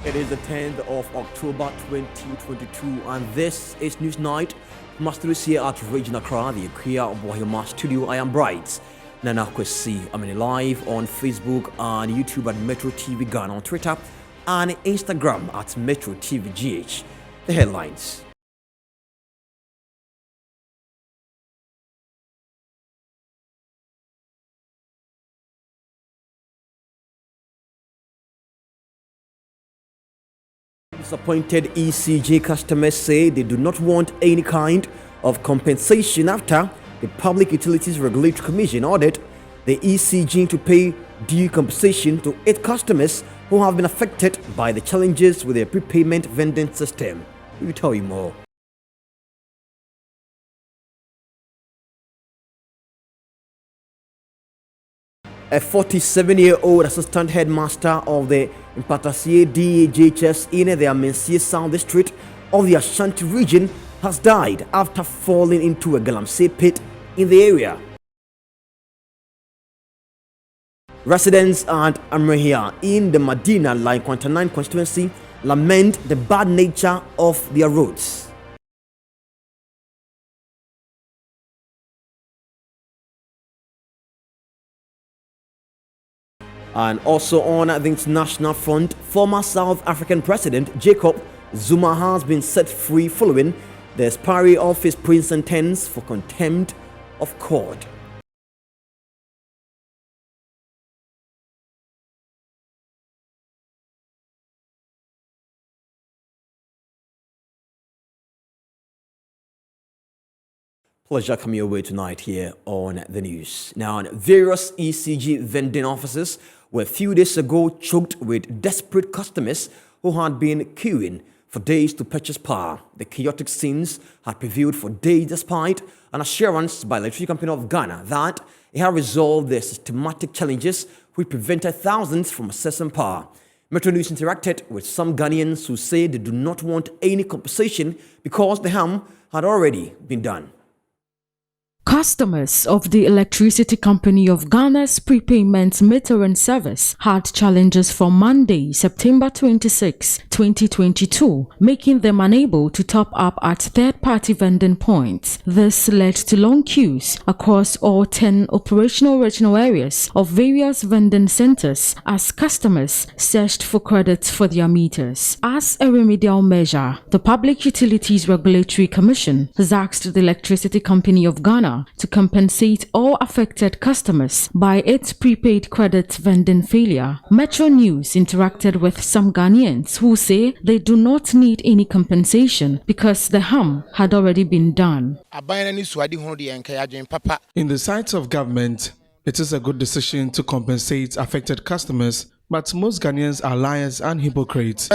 It is the 10th of October 2022 and this is News Night. Masters here at Regional Accra, the Akria Bohema studio. I am Bright. Nana Kwesi. I'm live on Facebook and YouTube at Metro TV Ghana, on Twitter and Instagram at Metro TV GH. The headlines. Disappointed ECG customers say they do not want any kind of compensation after the Public Utilities Regulatory Commission ordered the ECG to pay due compensation to 8 customers who have been affected by the challenges with their prepayment vending system. We will tell you more. A 47-year-old assistant headmaster of the Mpatasie DHS in the Amensie Sound district of the Ashanti region has died after falling into a galamsey pit in the area. Residents at Amrehia in the Medina Line 29 constituency lament the bad nature of their roads. And also on the international front, former South African President Jacob Zuma has been set free following the expiry of his prison sentence for contempt of court. Pleasure coming your way tonight here on the news. Now, various ECG vending offices were a few days ago choked with desperate customers who had been queuing for days to purchase power. The chaotic scenes had prevailed for days despite an assurance by the Electricity Company of Ghana that it had resolved their systematic challenges which prevented thousands from accessing power. Metro News interacted with some Ghanaians who say they do not want any compensation because the harm had already been done. Customers of the Electricity Company of Ghana's prepayment metering service had challenges from Monday, September 26, 2022, making them unable to top up at third-party vending points. This led to long queues across all 10 operational regional areas of various vending centers as customers searched for credits for their meters. As a remedial measure, the Public Utilities Regulatory Commission has asked the Electricity Company of Ghana to compensate all affected customers by its prepaid credit vending failure. Metro News interacted with some Ghanaians who say they do not need any compensation because the harm had already been done. In the sight of government, it is a good decision to compensate affected customers, but most Ghanaians are liars and hypocrites.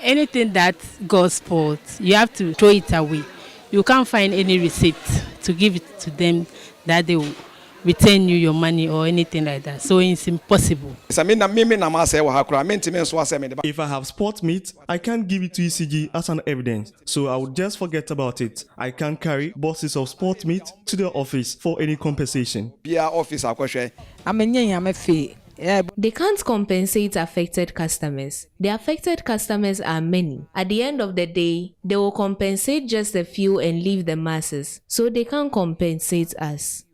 Anything that God's fault, you have to throw it away. You can't find any receipt to give it to them that they will return you your money or anything like that. So it's impossible. If I have sport meat, I can't give it to ECG as an evidence. So I would just forget about it. I can't carry boxes of sport meat to the office for any compensation. They can't compensate affected customers. The affected customers are many. At the end of the day, they will compensate just a few and leave the masses. So they can't compensate us.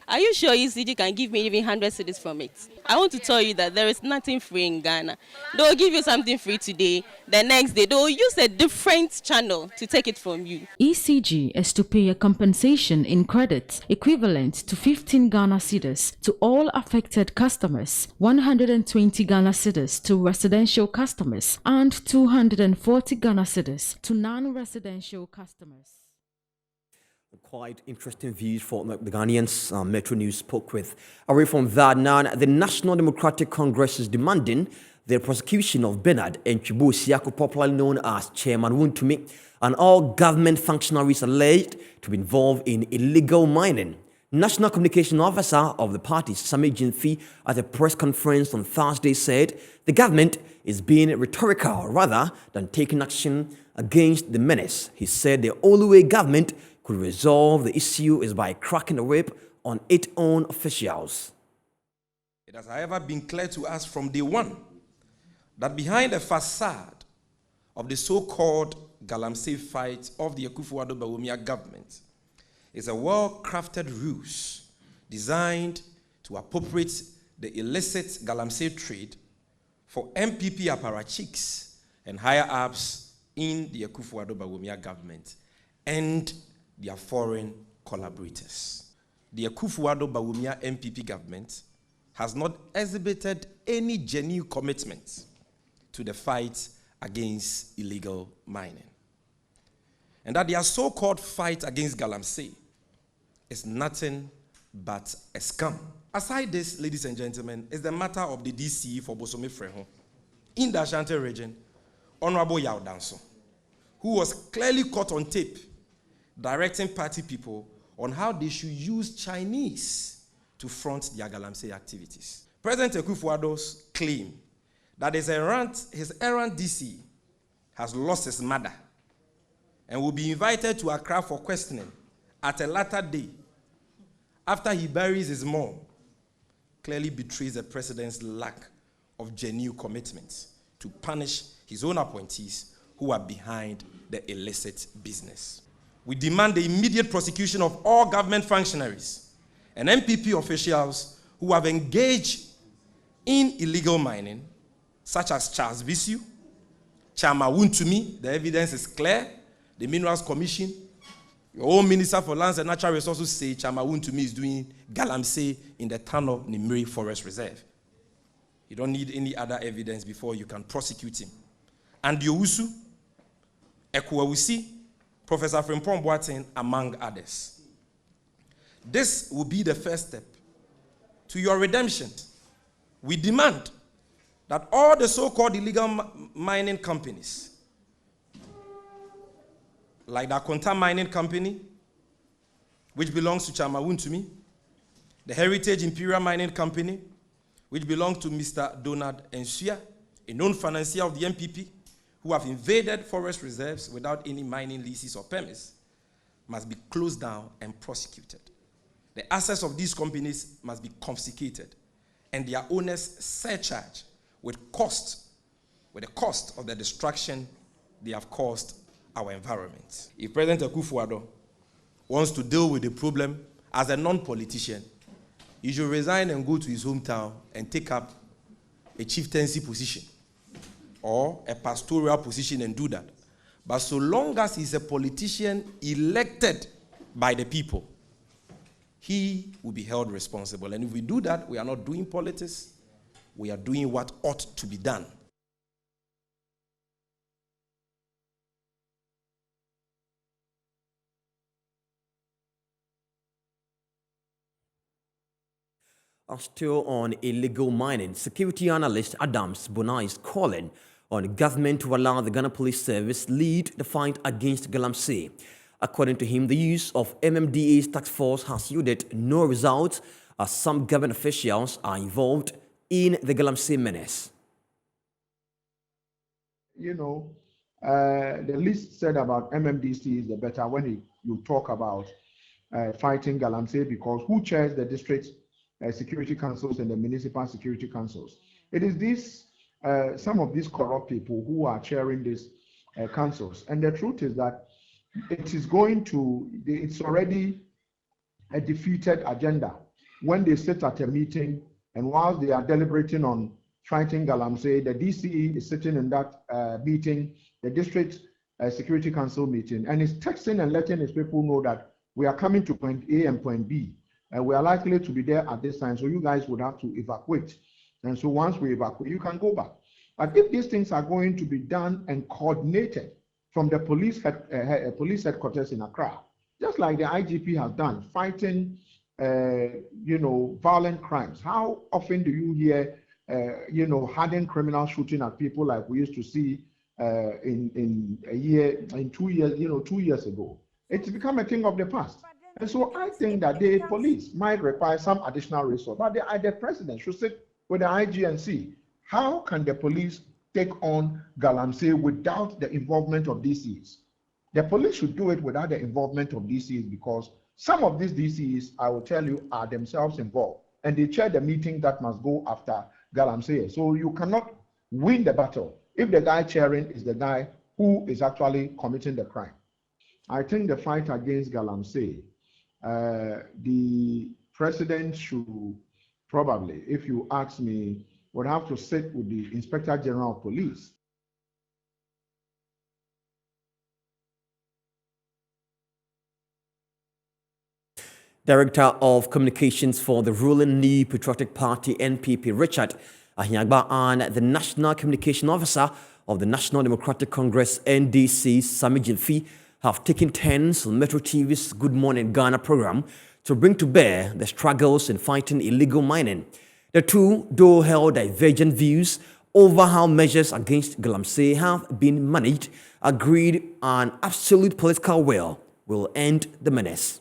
Are you sure ECG can give me even 100 cedis from it? I want to tell you that there is nothing free in Ghana. They will give you something free today, the next day they will use a different channel to take it from you. ECG is to pay a compensation in credits equivalent to 15 Ghana cedis to all affected customers, 120 Ghana cedis to residential customers, and 240 Ghana cedis to non-residential customers. Quite interesting views for the Ghanaians Metro News spoke with. Away from that, now the National Democratic Congress is demanding the prosecution of Bernard Enchibo Siako, popularly known as Chairman Wuntumi, and all government functionaries alleged to be involved in illegal mining. National Communication Officer of the party, Sami Jinfi, at a press conference on Thursday said the government is being rhetorical rather than taking action against the menace. He said the only way government could resolve the issue is by cracking the whip on its own officials. It has, however, been clear to us from day one that behind the facade of the so-called Galamsey fight of the Akufo-Addo Bawumia government is a well-crafted ruse designed to appropriate the illicit Galamsey trade for MPP apparatchiks and higher-ups in the Akufo-Addo Bawumia government and their foreign collaborators. The Akufo-Addo Bawumia MPP government has not exhibited any genuine commitment to the fight against illegal mining. And that their so-called fight against Galamsey is nothing but a scam. Aside this, ladies and gentlemen, is the matter of the DCE for Bosome Freho in the Ashanti region, Honorable Yao Danso, who was clearly caught on tape directing party people on how they should use Chinese to front their Galamsey activities. President Akufo-Addo's claim that his errant DC has lost his mother and will be invited to Accra for questioning at a later day after he buries his mom clearly betrays the president's lack of genuine commitment to punish his own appointees who are behind the illicit business. We demand the immediate prosecution of all government functionaries and MPP officials who have engaged in illegal mining, such as Charles Bisu, Chama Wuntumi, the evidence is clear, the Minerals Commission, your own Minister for Lands and Natural Resources say Chama Wuntumi is doing Galamsey in the Tano Nimiri Forest Reserve. You don't need any other evidence before you can prosecute him. And Yowusu, Ekwawusi, Professor Frimpong Boateng, among others. This will be the first step to your redemption. We demand that all the so-called illegal mining companies, like the Akonta Mining Company, which belongs to Chama Wuntumi, the Heritage Imperial Mining Company, which belongs to Mr. Donald Ensua, a known financier of the MPP, who have invaded forest reserves without any mining leases or permits, must be closed down and prosecuted. The assets of these companies must be confiscated and their owners surcharged with the cost of the destruction they have caused our environment. If President Akufo-Addo wants to deal with the problem as a non-politician, he should resign and go to his hometown and take up a chieftaincy position or a pastoral position and do that. But so long as he's a politician elected by the people, he will be held responsible. And if we do that, we are not doing politics, we are doing what ought to be done. Still on illegal mining, security analyst Adams Bona is calling on the government to allow the Ghana Police Service lead the fight against Galamsey. According to him, the use of MMDA's task force has yielded no results as some government officials are involved in the Galamsey menace. You know, the least said about MMDC is the better when you talk about fighting Galamsey, because who chairs the district security councils and the municipal security councils? It is these, some of these corrupt people who are chairing these councils. And the truth is that it is it's already a defeated agenda. When they sit at a meeting and whilst they are deliberating on fighting Galamsey, the DCE is sitting in that meeting, the district security council meeting, and is texting and letting his people know that we are coming to point A and point B. We are likely to be there at this time, so you guys would have to evacuate. And so once we evacuate, you can go back. But if these things are going to be done and coordinated from the police headquarters in Accra, just like the IGP has done, fighting, violent crimes. How often do you hear, hardened criminals shooting at people like we used to see in 2 years, 2 years ago? It's become a thing of the past. And so I think that the police might require some additional resource, but the president should sit with the IG and see how can the police take on Galamsey without the involvement of DCs. The police should do it without the involvement of DCs, because some of these DCs, I will tell you, are themselves involved. and they chair the meeting that must go after Galamsey. So you cannot win the battle if the guy chairing is the guy who is actually committing the crime. I think the fight against Galamsey, the president should probably, if you ask me, would have to sit with the Inspector General of Police. Director of Communications for the ruling New Patriotic Party NPP, Richard Ayagba, and the National Communication Officer of the National Democratic Congress NDC, Sami Jimfi, have taken turns on Metro TV's Good Morning Ghana program to bring to bear the struggles in fighting illegal mining. The two, though held divergent views over how measures against Galamsey have been managed, agreed an absolute political will end the menace.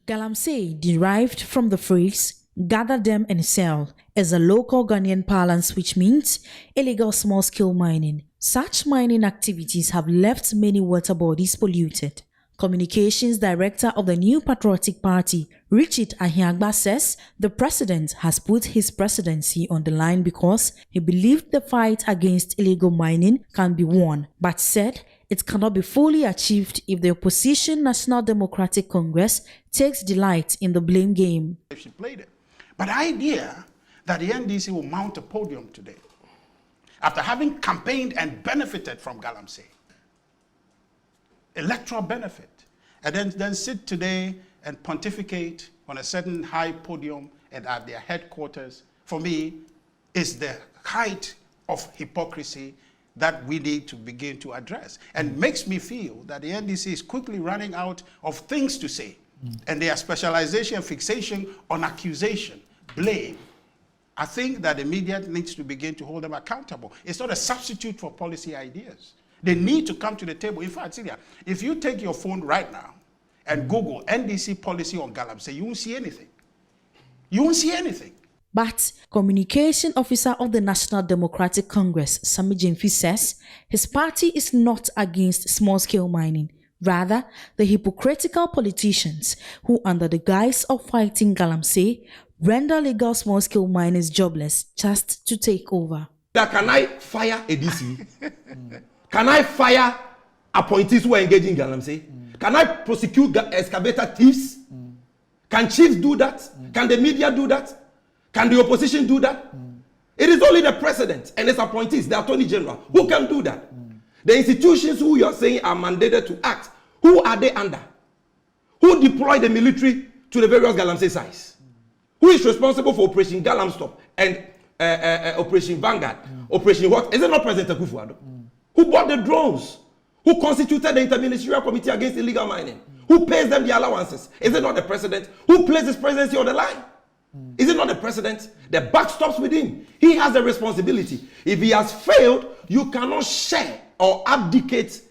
Galamsey, derived from the phrase "gather them and sell," is a local Ghanaian parlance which means illegal small-scale mining. Such mining activities have left many water bodies polluted. Communications Director of the New Patriotic Party, Richard Ayagba, says the president has put his presidency on the line because he believed the fight against illegal mining can be won, but said it cannot be fully achieved if the opposition National Democratic Congress takes delight in the blame game. She played it. But the idea that the NDC will mount a podium today, after having campaigned and benefited from Galamsey, electoral benefit, and then sit today and pontificate on a certain high podium and at their headquarters, for me, is the height of hypocrisy that we need to begin to address. And makes me feel that the NDC is quickly running out of things to say. And their specialization and fixation on accusation, blame, I think that the media needs to begin to hold them accountable. It's not a substitute for policy ideas. They need to come to the table. In fact, Celia, if you take your phone right now and Google NDC policy on Galamsey, you won't see anything. You won't see anything. But Communication Officer of the National Democratic Congress, Sami Jimfi, says his party is not against small-scale mining. Rather, the hypocritical politicians who, under the guise of fighting Galamsey, render legal small-scale miners jobless just to take over. Can I fire a DC? Can I fire appointees who are engaging in Galamsey? Can I prosecute excavator thieves? Can chiefs do that? Can the media do that? Can the opposition do that? It is only the president and his appointees, the attorney general, who can do that. The institutions who you are saying are mandated to act, who are they under? Who deploy the military to the various Galamsey sites? Who is responsible for Operation Galamstop and Operation Vanguard? Operation what? Is it not President Akufo-Addo? Who bought the drones? Who constituted the Interministerial Committee against illegal mining? Who pays them the allowances? Is it not the president? Who places presidency on the line? Is it not the president? The buck stops with him. He has the responsibility. If he has failed, you cannot share or abdicate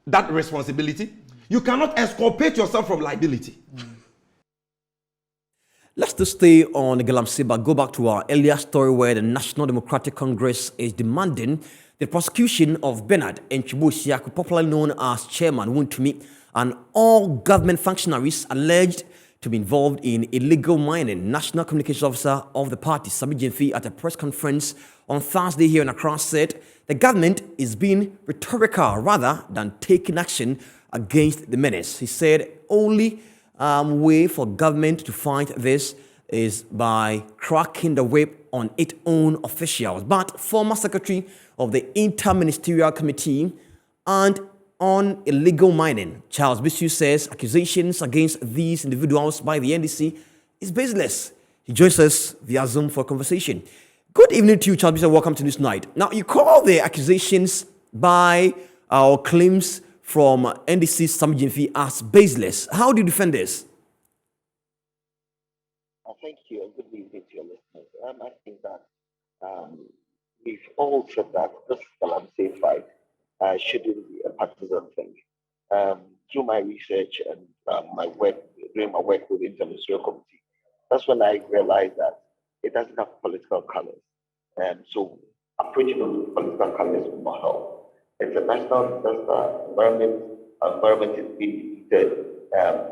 that responsibility. You cannot exculpate yourself from liability. Let's just stay on Galamsey, but go back to our earlier story where the National Democratic Congress is demanding the prosecution of Bernard Enchibo, popularly known as Chairman Wontumi, and all government functionaries alleged to be involved in illegal mining. National Communications Officer of the party, Sami Jimfi, at a press conference on Thursday here in Accra, said the government is being rhetorical rather than taking action against the menace. He said only way for government to fight this is by cracking the whip on its own officials. But former Secretary of the Inter-Ministerial Committee and on illegal mining, Charles Bisu, says accusations against these individuals by the NDC is baseless. He joins us via Zoom for a conversation. Good evening to you, Charles Bisu. Welcome to News Night. Now, you call the accusations by our claims from NDC Sami Jimfi as baseless. How do you defend this? Thank you, and good evening to your listeners. I think that we've all said that this Galamsey fight shouldn't be a partisan thing. Through my research and doing my work with the Interministerial Committee, that's when I realized that it doesn't have political colors. So approaching those political colors will not help. It's a national disaster. Environment is being depleted.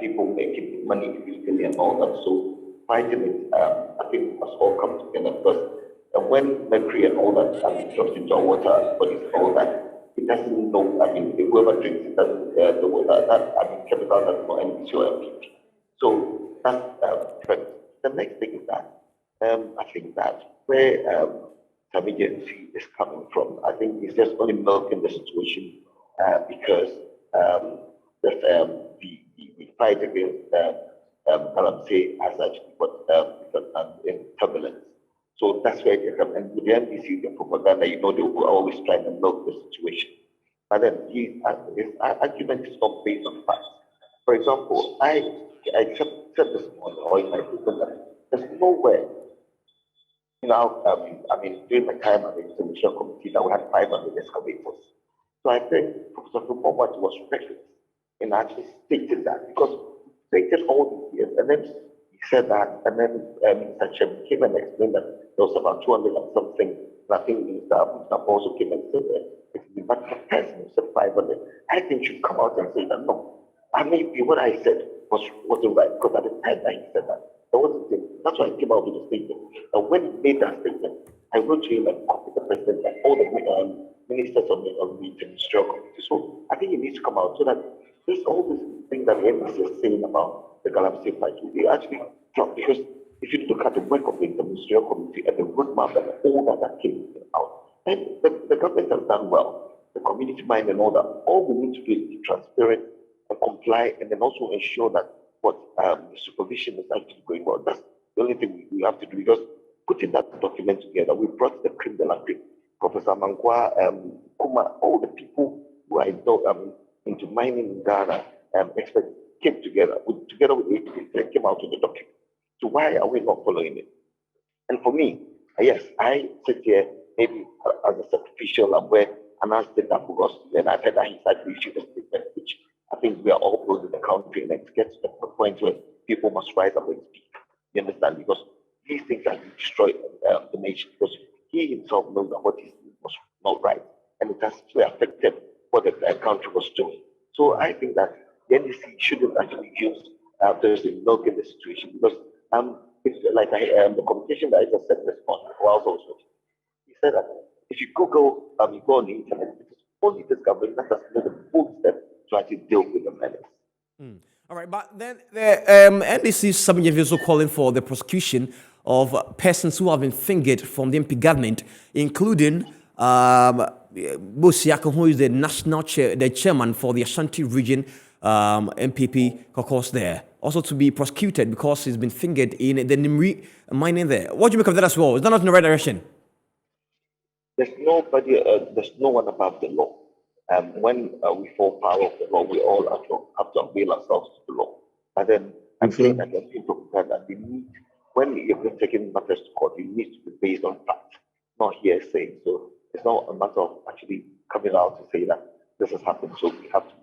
People making money if you mercury and all that. So fighting it, I think must all come together because when mercury and all that drops into our water, bodies and all that, it doesn't know. I mean, whoever drinks it doesn't know that chemical doesn't know NDC or MPP. So that's different. The next thing is that I think that where some agency is coming from, I think it's just only milking the situation because there's the fight against say has actually got in turbulence. So that's where they come. And with the NDC, the propaganda, they were always trying to milk the situation. But then his argument is not based on facts. For example, I said this morning, or in my statement, that there's nowhere, during my time at the International Committee, that we had 500 excavators. So I think Professor Fumawat was reckless in actually stating that, because he stated all these years, and then he said that, and then Mr. Chem came and explained that there was about 200 and something, and I think Mr. also came and said that but the person said 500. I think should come out and say that no. Maybe what I said wasn't right, because at the time that he said that, there wasn't thing. That's why I came out with a statement. And when he made that statement, I wrote to him and copied the president and all the ministers of the ministerial committee. So I think he needs to come out so that there's all these things that the NDC is saying about the Galamsey fight will be actually dropped, because if you look at the work of the ministerial committee and the roadmap and all that came out, and the government has done well. The community mind and all that. All we need to do is be transparent and comply, and then also ensure that what the supervision is actually going well. That's the only thing we have to do, because putting that document together, we brought the cream de la cream. Professor Mangwa, Kuma, all the people who I know into mining in Ghana, experts came together with the they came out with the document. So why are we not following it? And for me, yes, I sit here maybe as a sacrificial and where announced it that August, and I've heard that he's actually issued a statement, which I think we are all close in the country, and it gets to the point where people must rise up and speak. You understand? Because these things actually destroy the nation, because he himself knows that what he's doing was not right, and it has actually affected what the country was doing. So I think that the NDC shouldn't actually use this in milking the situation, because it's like the communication that I just said this morning, also he said that if you Google, you go on the internet, it is only this government that has made a full step to actually deal with the menace. All right, but then the NDC is also calling for the prosecution of persons who have been fingered from the MP government, including Bosiaka, who is the national the chairman for the Ashanti region MPP caucus there, also to be prosecuted because he's been fingered in the Nimri mining there. What do you make of that as well? Is that not in the right direction? There's nobody, there's no one above the law. When we fall foul of the law, we all have to avail ourselves to the law. And then I'm saying that there's people that we need, when you're taking matters to court, it needs to be based on fact, not hearsay. So it's not a matter of actually coming out to say that this has happened, so we have to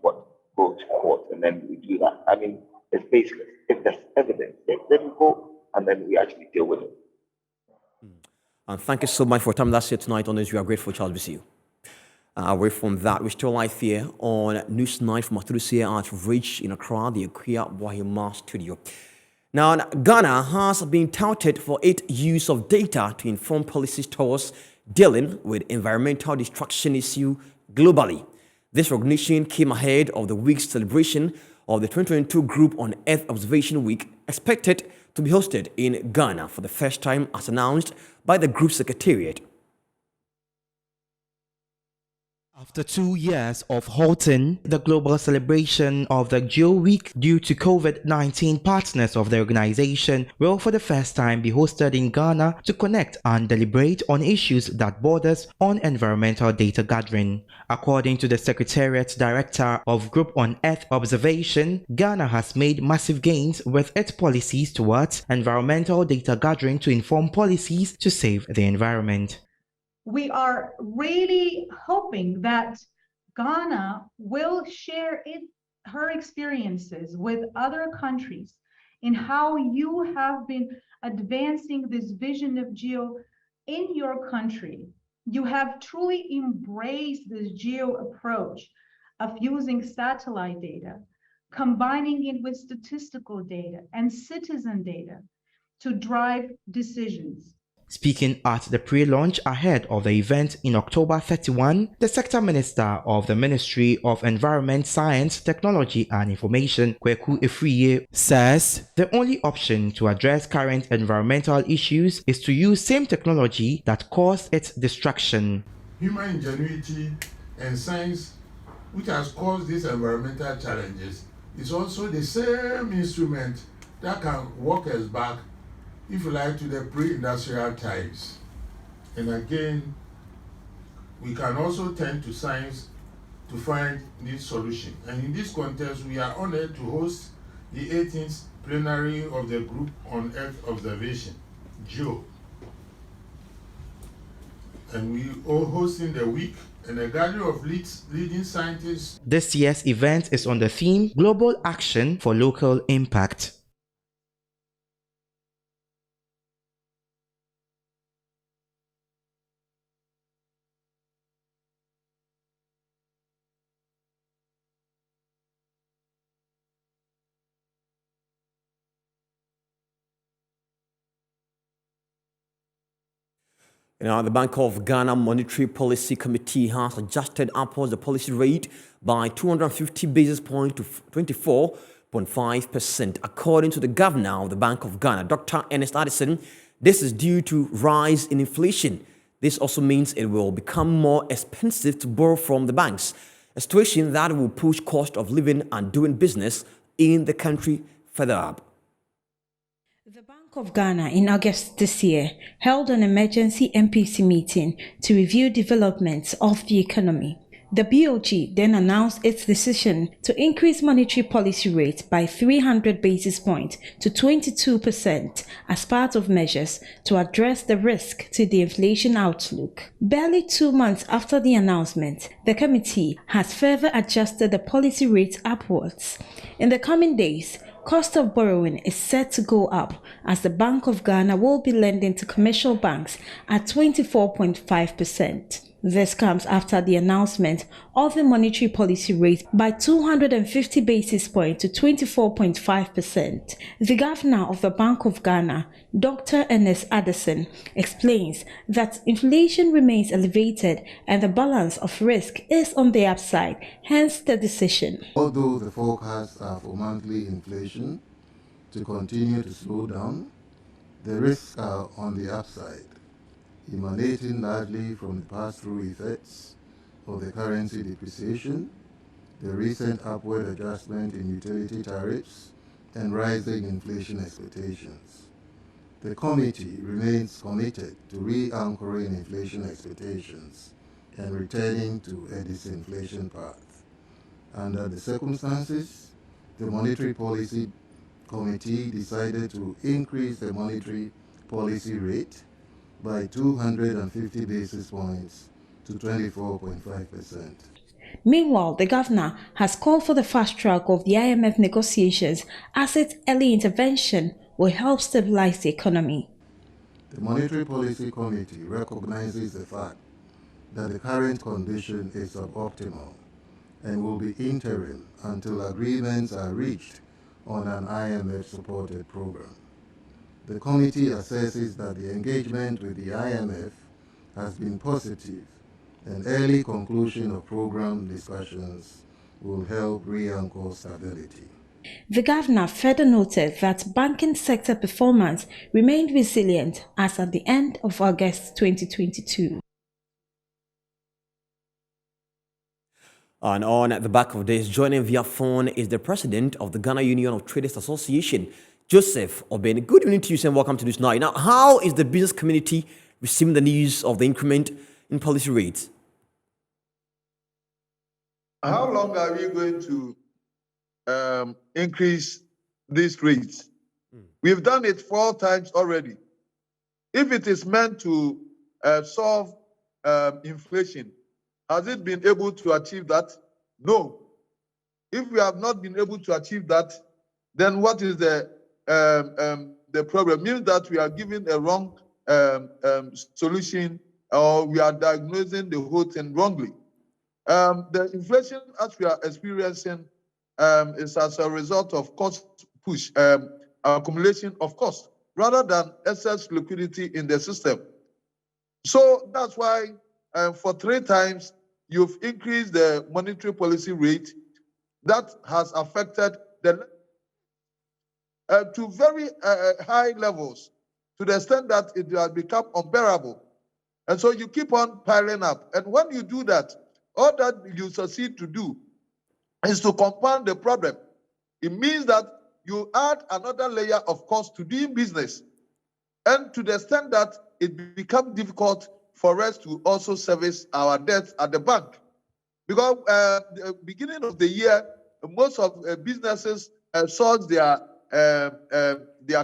go to court, and then we do that. I mean, it's basically, if there's evidence, then we go and then we actually deal with it. And thank you so much for your time last year tonight on this. We are grateful, Charles. We see you. Away from that, we're still live here on News Night from Atrusia at Ridge in Accra, the Akuya Wahima studio. Now, Ghana has been touted for its use of data to inform policies towards dealing with environmental destruction issue globally. This recognition came ahead of the week's celebration of the 2022 Group on Earth Observation Week, expected to be hosted in Ghana for the first time, as announced by the group secretariat. After 2 years of halting the global celebration of the Geo Week due to COVID-19, partners of the organization will for the first time be hosted in Ghana to connect and deliberate on issues that borders on environmental data gathering. According to the Secretariat Director of Group on Earth Observation, Ghana has made massive gains with its policies towards environmental data gathering to inform policies to save the environment. We are really hoping that Ghana will share her experiences with other countries in how you have been advancing this vision of geo in your country. You have truly embraced this geo approach of using satellite data combining it with statistical data and citizen data to drive decisions. Speaking at the pre-launch ahead of the event in October 31, the Sector Minister of the Ministry of Environment, Science, Technology and Information, Kweku Efriye, says the only option to address current environmental issues is to use same technology that caused its destruction. Human ingenuity and science, which has caused these environmental challenges, is also the same instrument that can walk us back, if you like, to the pre-industrial times. And again, we can also turn to science to find this solution. And in this context, we are honored to host the 18th plenary of the Group on Earth Observation, GEO. And we are hosting the week and a gathering of leading scientists. This year's event is on the theme Global Action for Local Impact. The Bank of Ghana Monetary Policy Committee has adjusted upwards the policy rate by 250 basis points to 24.5%. According to the governor of the Bank of Ghana, Dr. Ernest Addison, this is due to rise in inflation. This also means it will become more expensive to borrow from the banks, a situation that will push cost of living and doing business in the country further up. The Bank of Ghana in August this year held an emergency MPC meeting to review developments of the economy. The BOG then announced its decision to increase monetary policy rate by 300 basis points to 22% as part of measures to address the risk to the inflation outlook. Barely 2 months after the announcement, the committee has further adjusted the policy rate upwards. In the coming days, cost of borrowing is set to go up as the Bank of Ghana will be lending to commercial banks at 24.5%. This comes after the announcement of the monetary policy rate by 250 basis points to 24.5%. The governor of the Bank of Ghana, Dr. Ernest Addison, explains that inflation remains elevated and the balance of risk is on the upside, hence the decision. Although the forecasts are for monthly inflation to continue to slow down, the risks are on the upside, emanating largely from the pass-through effects of the currency depreciation, the recent upward adjustment in utility tariffs, and rising inflation expectations. The committee remains committed to re-anchoring inflation expectations and returning to a disinflation path. Under the circumstances, the Monetary Policy Committee decided to increase the monetary policy rate by 250 basis points to 24.5%. Meanwhile, the governor has called for the fast track of the IMF negotiations as its early intervention will help stabilize the economy. The Monetary Policy Committee recognizes the fact that the current condition is suboptimal and will be interim until agreements are reached on an IMF-supported program. The committee assesses that the engagement with the IMF has been positive and early conclusion of program discussions will help re-anchor stability. The governor further noted that banking sector performance remained resilient as at the end of August 2022. And on at the back of this, joining via phone is the president of the Ghana Union of Traders Association, Joseph Obeni. Good evening to you, and welcome to this night. Now, how is the business community receiving the news of the increment in policy rates? How long are we going to increase these rates? We've done it 4 times already. If it is meant to solve inflation, has it been able to achieve that? No. If we have not been able to achieve that, then what is the problem? It means that we are giving a wrong solution, or we are diagnosing the whole thing wrongly. The inflation as we are experiencing is as a result of cost push, accumulation of cost, rather than excess liquidity in the system. So that's why for 3 times you've increased the monetary policy rate. That has affected the to very high levels, to the extent that it has become unbearable. And so you keep on piling up. And when you do that, all that you succeed to do is to compound the problem. It means that you add another layer of cost to doing business, and to the extent that it becomes difficult for us to also service our debts at the bank. Because the beginning of the year, most of businesses source their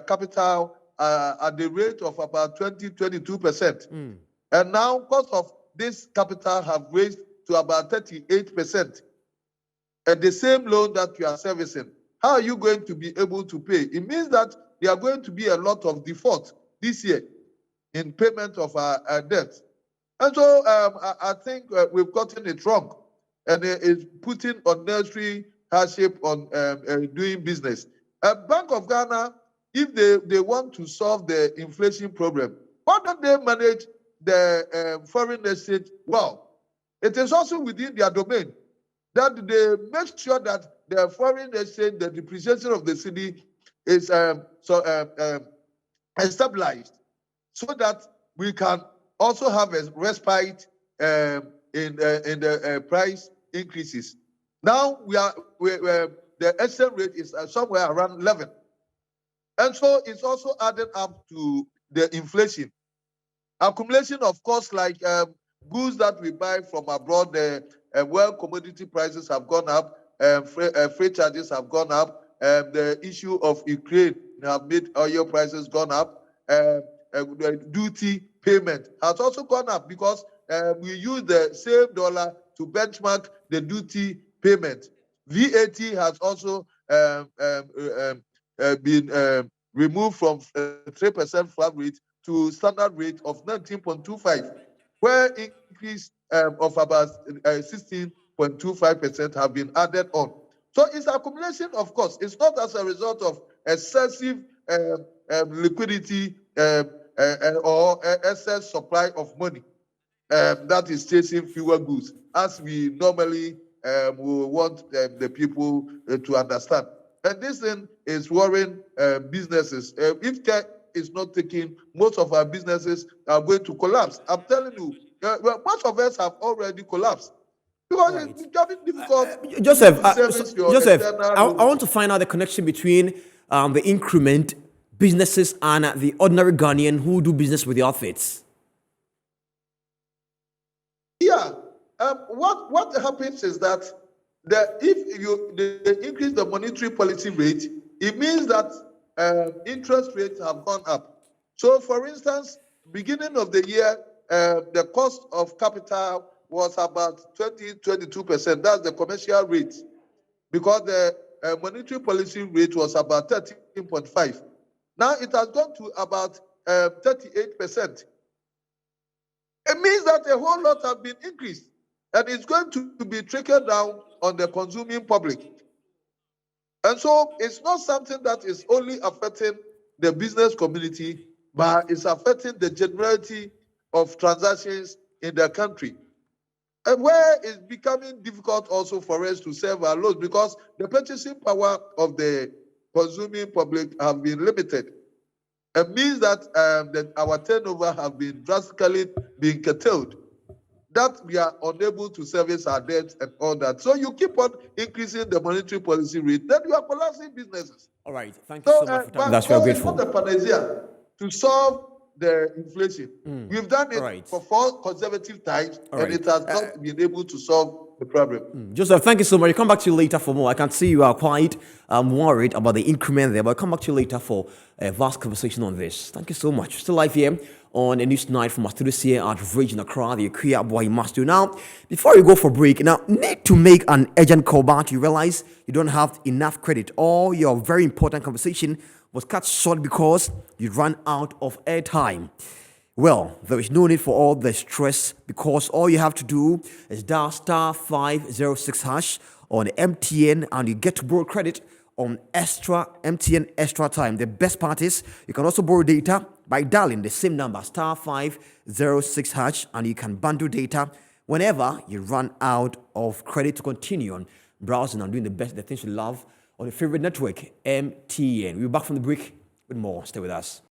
capital at the rate of about 22%. And now, cost of this capital have raised to about 38%. And the same loan that you are servicing, how are you going to be able to pay? It means that there are going to be a lot of default this year in payment of our debt. And so I think we've gotten it wrong, and it's putting unnecessary hardship on doing business. Bank of Ghana, if they want to solve the inflation problem, why don't they manage the foreign exchange well? It is also within their domain that they make sure that the foreign exchange, the depreciation of the cedi is stabilized, so that we can also have a respite in the price increases. Now the exchange rate is somewhere around 11, and so it's also added up to the inflation accumulation of costs, like goods that we buy from abroad. Well, commodity prices have gone up, freight charges have gone up, the issue of Ukraine have made oil prices gone up, the duty payment has also gone up, because we use the same dollar to benchmark the duty payment. VAT has also been removed from 3% flat rate to standard rate of 19.25, where increase of about 16.25% have been added on. So it's accumulation of course. It's not as a result of excessive liquidity or excess supply of money that is chasing fewer goods, as we normally will want the people to understand. And this thing is worrying businesses. If care is not taken, most of our businesses are going to collapse. I'm telling you, most of us have already collapsed, because it's becoming difficult. Joseph, I want to find out the connection between the increment, businesses, and the ordinary Ghanaian who do business with the outfits. Yeah, what happens is that if they increase the monetary policy rate, it means that interest rates have gone up. So, for instance, beginning of the year, the cost of capital was about 22%. That's the commercial rate, because the monetary policy rate was about 13.5. Now it has gone to about 38%. It means that a whole lot have been increased, and it's going to be trickled down on the consuming public. And so it's not something that is only affecting the business community, but it's affecting the generality of transactions in the country. And where it's becoming difficult also for us to serve our loans, because the purchasing power of the consuming public have been limited. It means that our turnover have been drastically being curtailed, that we are unable to service our debts and all that. So you keep on increasing the monetary policy rate, then you are collapsing businesses. All right, thank you so much for that. That's very grateful. It's not the panacea to solve the inflation. We've done it for 4 consecutive times, and it has not been able to solve the problem. Joseph, thank you so much. I'll come back to you later for more. I can see you are quite worried about the increment there, but I'll come back to you later for a vast conversation on this. Thank you so much. Still live here on a news night from our studios here at Regional Accra, the Akuya Boy must do. Now, before you go for break, now need to make an urgent call back. You realize you don't have enough credit, or your very important conversation was cut short because you ran out of airtime. Well, there is no need for all the stress, because all you have to do is dial *506# on MTN, and you get to borrow credit on MTN Extra Time. The best part is you can also borrow data by dialing the same number, *506#, and you can bundle data whenever you run out of credit to continue on browsing and doing the things you love on your favorite network, MTN. We'll be back from the break with more. Stay with us.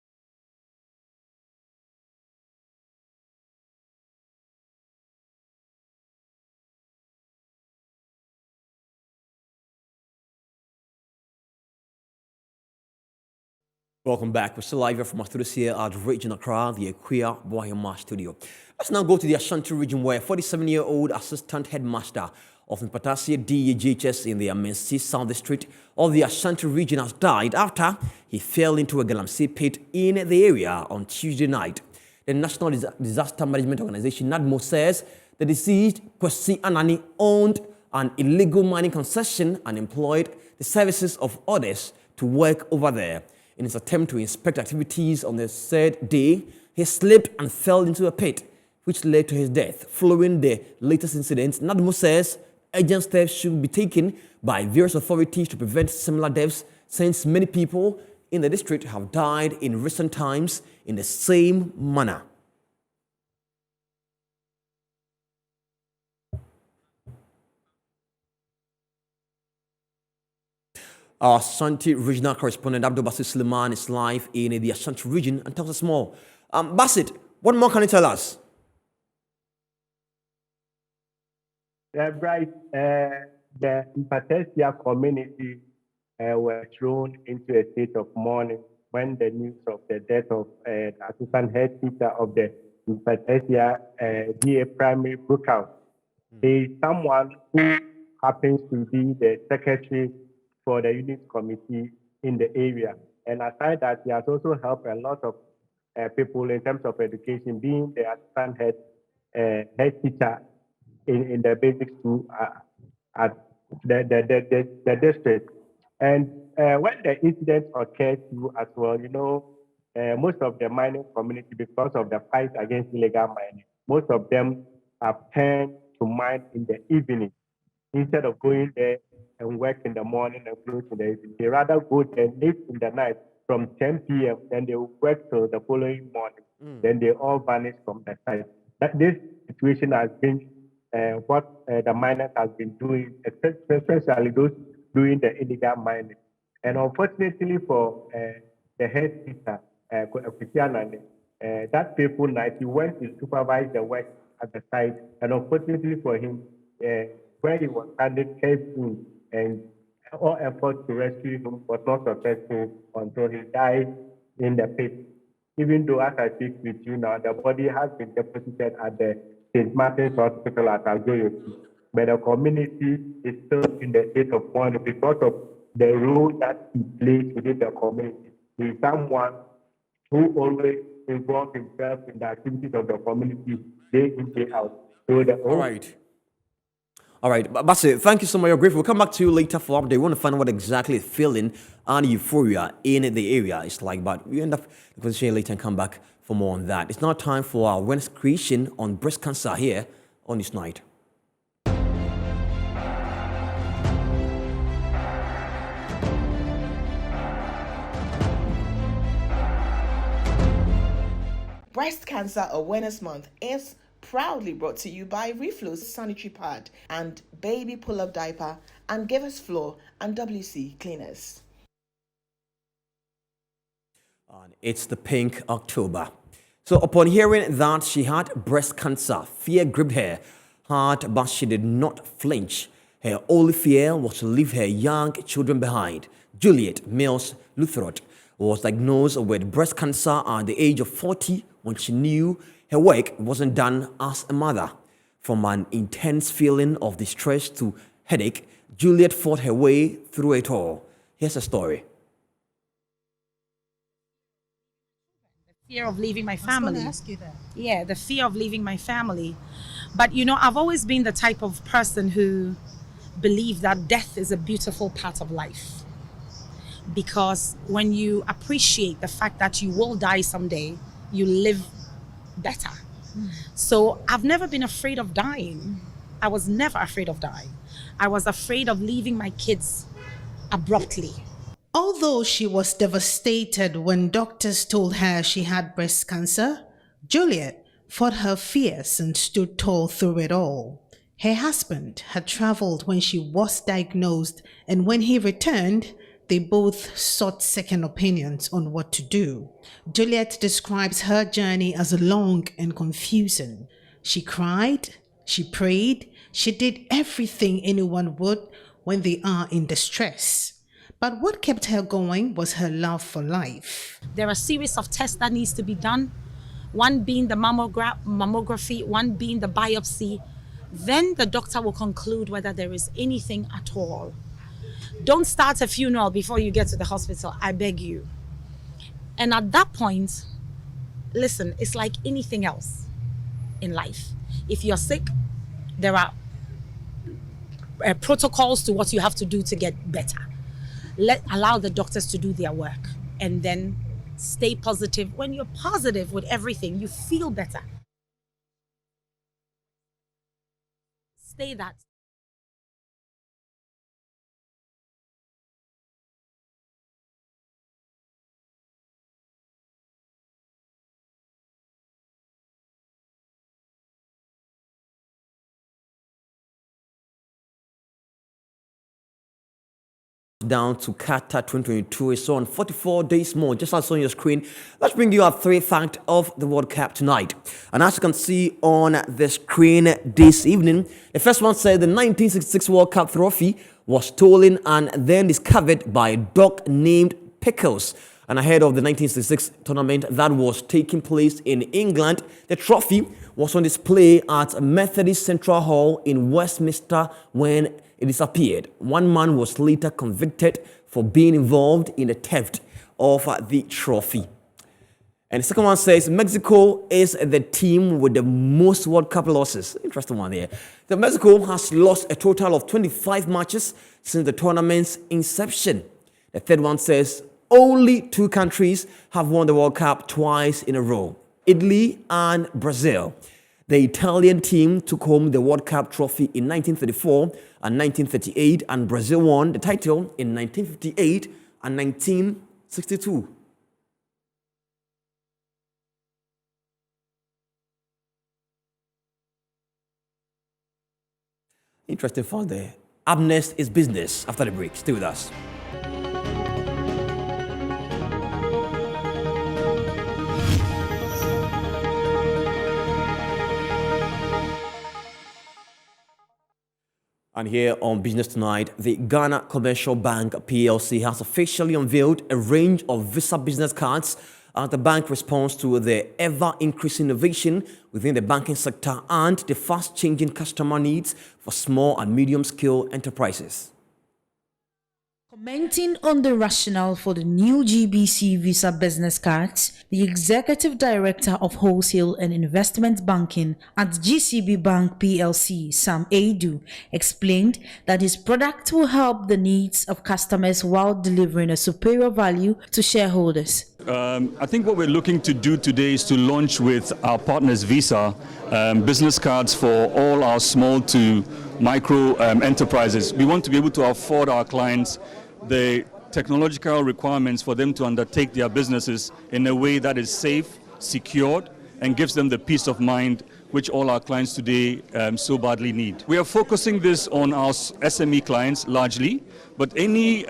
Welcome back. We're still live here from our studios here at Region Accra, the Aquia Bohema studio. Let's now go to the Ashanti region, where 47-year-old assistant headmaster of Mpatasia DEGHS in the Amensi South District of the Ashanti region has died after he fell into a galamsey pit in the area on Tuesday night. The National Disaster Management Organization, NADMO, says the deceased, Kwesi Anani, owned an illegal mining concession and employed the services of others to work over there. In his attempt to inspect activities on the third day, he slipped and fell into a pit, which led to his death. Following the latest incident, NADMO says urgent steps should be taken by various authorities to prevent similar deaths, since many people in the district have died in recent times in the same manner. Our Ashanti regional correspondent Abdul Basit Suleiman is live in the Ashanti region and tells us more. Basit, what more can you tell us? Right. The Mpatasia community were thrown into a state of mourning when the news of the death of the assistant head teacher of the Mpatasia DA primary broke out. There is someone who happens to be the secretary for the unit committee in the area. And aside that, he has also helped a lot of people in terms of education, being the assistant head teacher in the basic school at the district. And when the incident occurred too as well, most of the mining community, because of the fight against illegal mining, most of them have turned to mine in the evening instead of going there and work in the morning and close in the evening. They rather go there late in the night from 10 p.m. Then they work till the following morning. Then they all vanish from the site. That this situation has been what the miners have been doing, especially those doing the illegal mining. And unfortunately for the head teacher, that fateful night, he went to supervise the work at the site. And unfortunately for him, where he was standing, caved in, and all efforts to rescue him was not successful until he died in the pit. Even though, as I speak with you now, the body has been deposited at the St. Martin's Hospital at Algoyoki, but the community is still in the state of mourning because of the role that he plays within the community. He is someone who always involves himself in the activities of the community day in, day out. So All right, Basit, thank you so much. You're grateful. We'll come back to you later for update. We want to find out what exactly is feeling and euphoria in the area is like, but we end up the position later and come back for more on that. It's now time for our awareness creation on breast cancer here on this night. Breast Cancer Awareness Month is proudly brought to you by Reflow's Sanitary Pad and Baby Pull-Up Diaper and Give Us Floor and WC Cleaners. And it's the pink October. So upon hearing that she had breast cancer, fear gripped her heart, but she did not flinch. Her only fear was to leave her young children behind. Juliet Mills Lutherot was diagnosed with breast cancer at the age of 40 when she knew her work wasn't done as a mother. From an intense feeling of distress to headache, Juliet fought her way through it all. Here's a story. Fear of leaving my family. I was going to ask you that. Yeah, the fear of leaving my family. But I've always been the type of person who believes that death is a beautiful part of life. Because when you appreciate the fact that you will die someday, you live better. So I've never been afraid of dying. I was never afraid of dying. I was afraid of leaving my kids abruptly. Although she was devastated when doctors told her she had breast cancer, Juliet fought her fears and stood tall through it all. Her husband had traveled when she was diagnosed, and when he returned, they both sought second opinions on what to do. Juliet describes her journey as long and confusing. She cried, she prayed, she did everything anyone would when they are in distress. But what kept her going was her love for life. There are a series of tests that needs to be done, one being the mammography, one being the biopsy. Then the doctor will conclude whether there is anything at all. Don't start a funeral before you get to the hospital, I beg you. And at that point, listen, it's like anything else in life. If you're sick, there are protocols to what you have to do to get better. Allow the doctors to do their work and then stay positive. When you're positive with everything, you feel better. Stay that. Down to Qatar 2022. It's on 44 days more, just as on your screen. Let's bring you our three facts of the World Cup tonight. And as you can see on the screen this evening, the first one said the 1966 World Cup trophy was stolen and then discovered by a dog named Pickles. And ahead of the 1966 tournament that was taking place in England, the trophy was on display at Methodist Central Hall in Westminster when it disappeared. One man was later convicted for being involved in the theft of the trophy. And the second one says Mexico is the team with the most World Cup losses. Interesting one there. The Mexico has lost a total of 25 matches since the tournament's inception. The third one says only two countries have won the World Cup twice in a row, Italy and Brazil. The Italian team took home the World Cup trophy in 1934 and 1938, and Brazil won the title in 1958 and 1962. Interesting fact there. Up next is business after the break. Stay with us. And here on Business Tonight, the Ghana Commercial Bank PLC has officially unveiled a range of Visa business cards as the bank responds to the ever-increasing innovation within the banking sector and the fast-changing customer needs for small and medium-scale enterprises. Commenting on the rationale for the new GBC Visa business cards, the Executive Director of Wholesale and Investment Banking at GCB Bank PLC, Sam Adu, explained that his product will help the needs of customers while delivering a superior value to shareholders. I think what we're looking to do today is to launch with our partners Visa business cards for all our small to micro enterprises. We want to be able to afford our clients the technological requirements for them to undertake their businesses in a way that is safe, secured, and gives them the peace of mind which all our clients today so badly need. We are focusing this on our SME clients largely, but any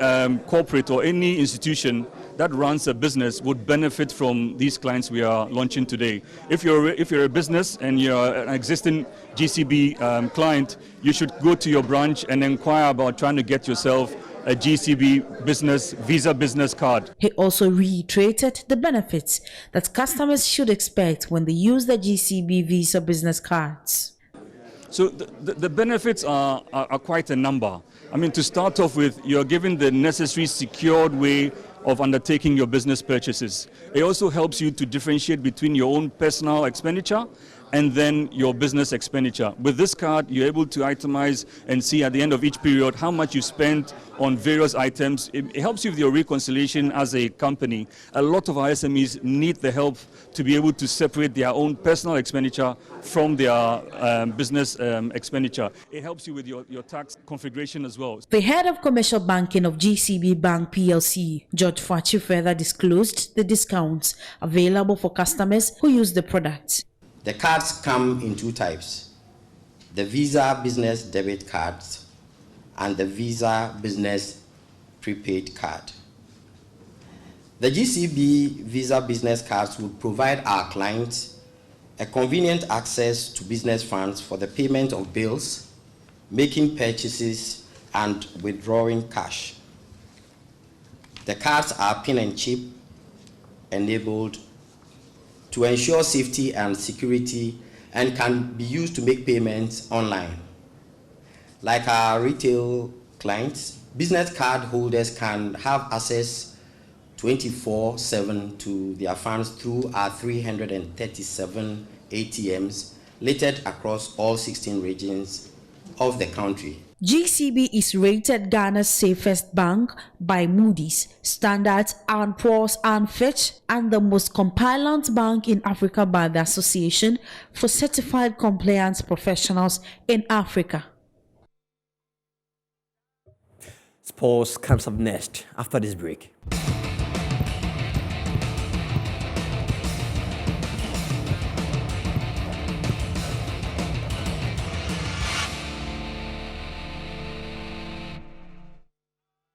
corporate or any institution that runs a business would benefit from these clients we are launching today. If you're a business and you're an existing GCB client, you should go to your branch and inquire about trying to get yourself a GCB Visa business card. He also reiterated the benefits that customers should expect when they use the GCB Visa business cards. So the benefits are quite a number. I mean, to start off with, you're given the necessary secured way of undertaking your business purchases. It also helps you to differentiate between your own personal expenditure and then your business expenditure. With this card, you're able to itemize and see at the end of each period how much you spent on various items. It helps you with your reconciliation as a company. A lot of our SMEs need the help to be able to separate their own personal expenditure from their business expenditure. It helps you with your tax configuration as well. The head of commercial banking of GCB Bank PLC, George Fachi, further disclosed the discounts available for customers who use the product. The cards come in two types: the Visa Business Debit Cards and the Visa Business Prepaid Card. The GCB Visa Business Cards would provide our clients a convenient access to business funds for the payment of bills, making purchases, and withdrawing cash. The cards are pin and chip enabled to ensure safety and security and can be used to make payments online. Like our retail clients, business card holders can have access 24/7 to their funds through our 337 ATMs littered across all 16 regions of the country. GCB is rated Ghana's safest bank by Moody's, Standard & Poor's and Fitch, and the most compliant bank in Africa by the Association for Certified Compliance Professionals in Africa. Sports comes up next after this break.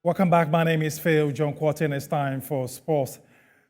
Welcome back. My name is Phil John Quartin. It's time for sports.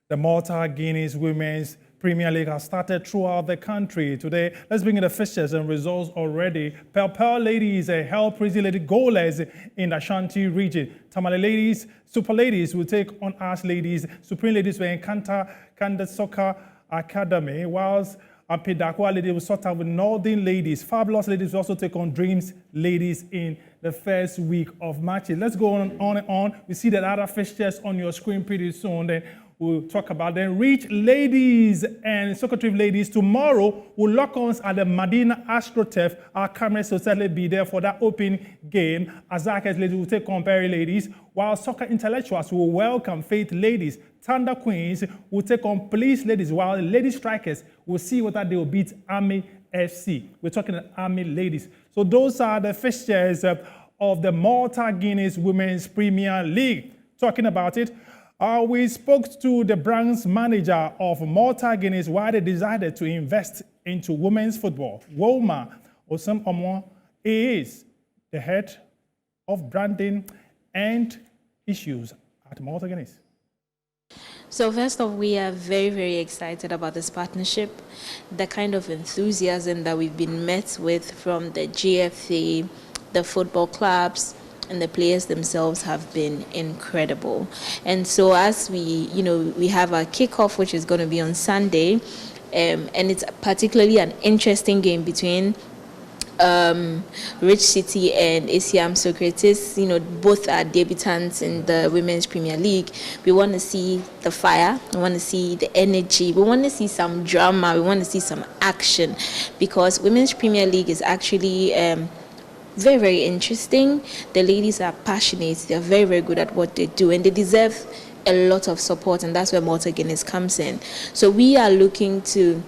The Malta Guineas Women's Premier League has started throughout the country. Today, let's bring in the fixtures and results already. Pearl Ladies held Prezi Lady goalless in the Ashanti region. Tamale Ladies, Super Ladies will take on Ash Ladies. Supreme Ladies were in Kanda Soccer Academy, whilst Pedakwa Ladies will sort out with Northern Ladies. Fabulous Ladies will also take on Dreams Ladies in the first week of matches. Let's go on and on. We see that other fixtures on your screen pretty soon. Then we'll talk about them. Reach Ladies and Sokotrif Ladies tomorrow will lock ons at the Medina AstroTurf. Our cameras will certainly be there for that open game. Azakes Ladies will take on Perry Ladies, while Soccer Intellectuals will welcome Faith Ladies. Thunder Queens will take on Police Ladies, while Lady Strikers will see whether they will beat Army FC. We're talking Army Ladies. So those are the fixtures of the Malta Guineas Women's Premier League. Talking about it, we spoke to the branch manager of Malta Guineas why they decided to invest into women's football. Woma Osam Omo is the head of branding and issues at Malta Guineas. So first off, we are very, very excited about this partnership. The kind of enthusiasm that we've been met with from the GFA, the football clubs, and the players themselves have been incredible. And so as we have our kickoff, which is going to be on Sunday, and it's particularly an interesting game between Rich City and ACM Socrates. Both are debutants in the Women's Premier League. We want to see the fire, we want to see the energy, we want to see some drama, we want to see some action, because Women's Premier League is actually very, very interesting. The ladies are passionate, they're very, very good at what they do, and they deserve a lot of support, and that's where Malta Guineas comes in. So we are looking to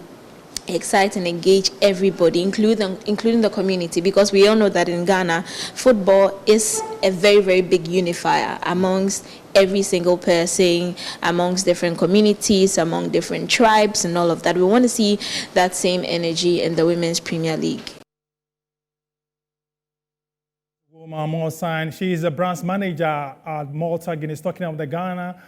excite and engage everybody, including the community, because we all know that in Ghana, football is a very, very big unifier amongst every single person, amongst different communities, among different tribes and all of that. We want to see that same energy in the Women's Premier League. She is a branch manager at Malta Guineas, talking about the Ghana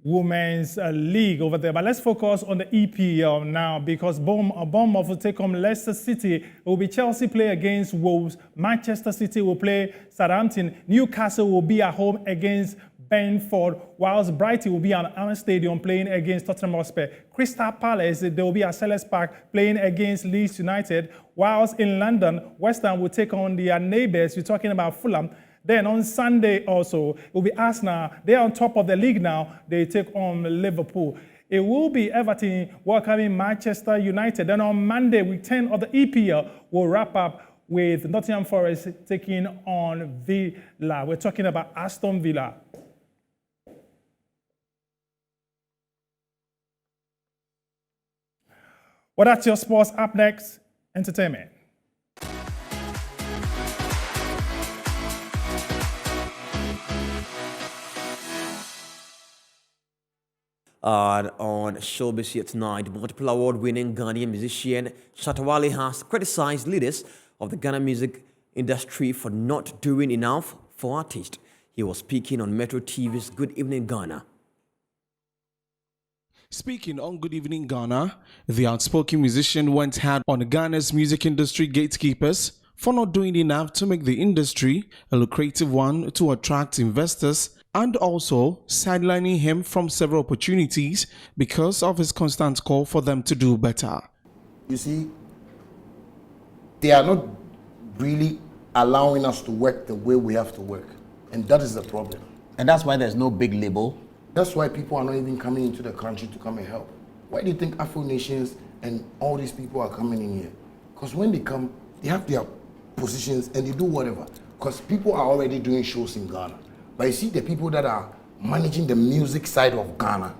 Women's League over there. But let's focus on the EPL now, because Bournemouth will take on Leicester City. It will be Chelsea play against Wolves. Manchester City will play Southampton. Newcastle will be at home against Brentford, whilst Brighton will be at Allen Stadium playing against Tottenham Hotspur. Crystal Palace, they will be at Selhurst Park playing against Leeds United, whilst in London, West Ham will take on their neighbours. We're talking about Fulham. Then on Sunday also, it will be Arsenal. They're on top of the league now. They take on Liverpool. It will be Everton welcoming Manchester United. Then on Monday, week 10 of the EPL, we'll wrap up with Nottingham Forest taking on Villa. We're talking about Aston Villa. Well, that's your sports. Up next, entertainment. On Showbiz here tonight, multiple award-winning Ghanaian musician Shatta Wale has criticized leaders of the Ghana music industry for not doing enough for artists. He was speaking on Metro TV's Good Evening Ghana. Speaking on Good Evening Ghana, the outspoken musician went hard on Ghana's music industry gatekeepers for not doing enough to make the industry a lucrative one to attract investors, and also sidelining him from several opportunities because of his constant call for them to do better. You see, they are not really allowing us to work the way we have to work, and that is the problem. And that's why there's no big label. That's why people are not even coming into the country to come and help. Why do you think Afro Nations and all these people are coming in here? Because when they come, they have their positions and they do whatever. Because people are already doing shows in Ghana. But you see the people that are managing the music side of Ghana,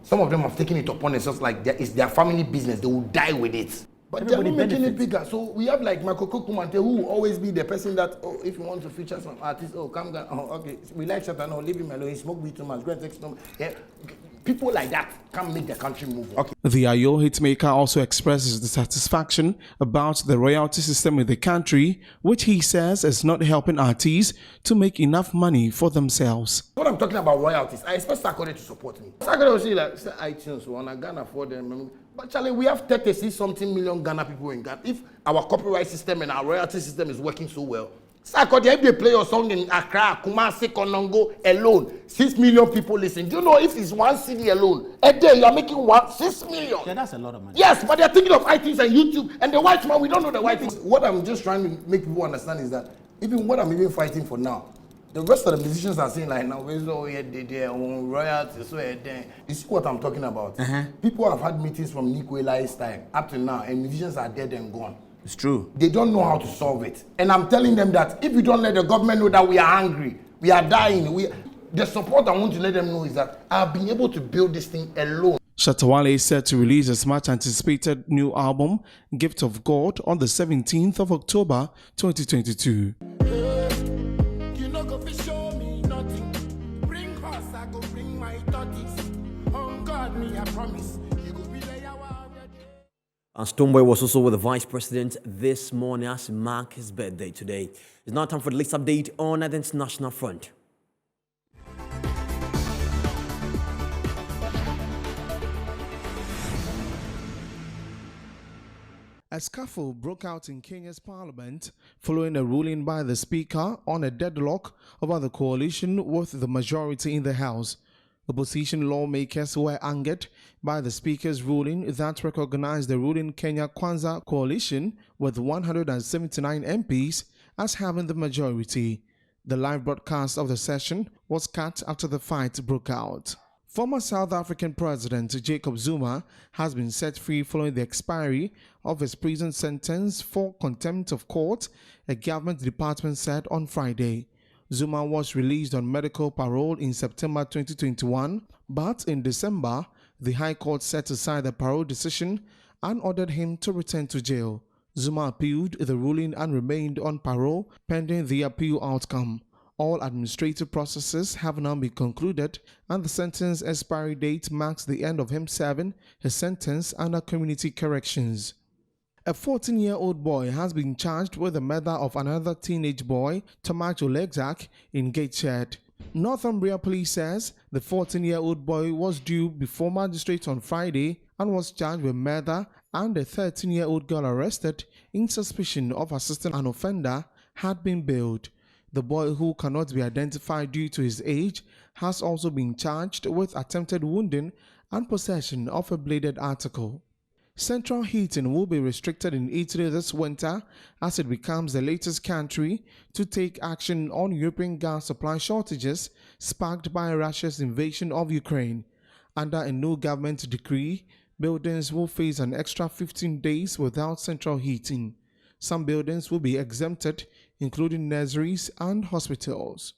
some of them have taken it upon themselves like it's their family business. They will die with it. But they're not making it bigger. So we have like Michael Kumante, who will always be the person that, oh, if you want to feature some artists, oh, come, oh, okay, we like Shatta, no, leave him alone, he smoke weed too much, go and take some. Yeah. People like that can make the country move. Okay. The Ayo hitmaker also expresses dissatisfaction about the royalty system in the country, which he says is not helping artists to make enough money for themselves. When I'm talking about royalties, I expect Sarkodie to support me. Sarkodie will say like, say iTunes, so on Ghana for them. But Charlie, we have 36-something million Ghana people in Ghana. If our copyright system and our royalty system is working so well, Sarkodie, if they play your song in Accra, Kumasi, Konongo alone, 6 million people listen. Do you know if it's one CD alone, a day you are making 6 million? Yeah, that's a lot of money. Yes, but they're thinking of iTunes and YouTube, and the white man, we don't know the white things. What I'm just trying to make people understand is that even what I'm even fighting for now, the rest of the musicians are saying like, now, where's all their own royalties, so you see what I'm talking about? People have had meetings from Nico Eli's time up to now, and musicians are dead and gone. It's true. They don't know how to solve it. And I'm telling them that if you don't let the government know that we are hungry, we are dying, the support I want to let them know is that I've been able to build this thing alone. Shatta Wale is set to release his much anticipated new album, Gift of God, on the 17th of October 2022. You know, go show me nothing. Bring horse, I go bring my tortoise. On God, me, I promise. And Stonebwoy was also with the Vice President this morning as he marked his birthday today. It's now time for the latest update on the international front. A scuffle broke out in Kenya's parliament following a ruling by the Speaker on a deadlock over the coalition with the majority in the House. Opposition lawmakers were angered by the Speaker's ruling that recognized the ruling Kenya Kwanza coalition with 179 MPs as having the majority. The live broadcast of the session was cut after the fight broke out. Former South African President Jacob Zuma has been set free following the expiry of his prison sentence for contempt of court, a government department said on Friday. Zuma was released on medical parole in September 2021, but in December, the High Court set aside the parole decision and ordered him to return to jail. Zuma appealed the ruling and remained on parole pending the appeal outcome. All administrative processes have now been concluded, and the sentence expiry date marks the end of him serving his sentence under community corrections. A 14-year-old boy has been charged with the murder of another teenage boy, Tomajo Legzak, in Gateshead. Northumbria Police says the 14-year-old boy was due before magistrates on Friday and was charged with murder, and a 13-year-old girl arrested in suspicion of assisting an offender had been bailed. The boy, who cannot be identified due to his age, has also been charged with attempted wounding and possession of a bladed article. Central heating will be restricted in Italy this winter as it becomes the latest country to take action on European gas supply shortages sparked by Russia's invasion of Ukraine. Under a new government decree, buildings will face an extra 15 days without central heating. Some buildings will be exempted, including nurseries and hospitals.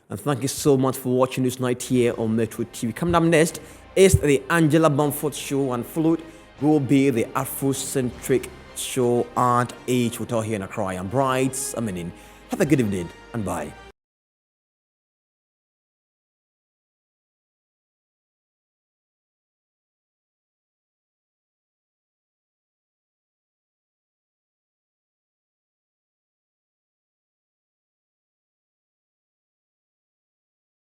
And thank you so much for watching this night here on Metro TV. Coming up next is the Angela Bamford Show, and followed will be the Afrocentric Show at H Hotel here in Accra. I'm Bright. Have a good evening and bye.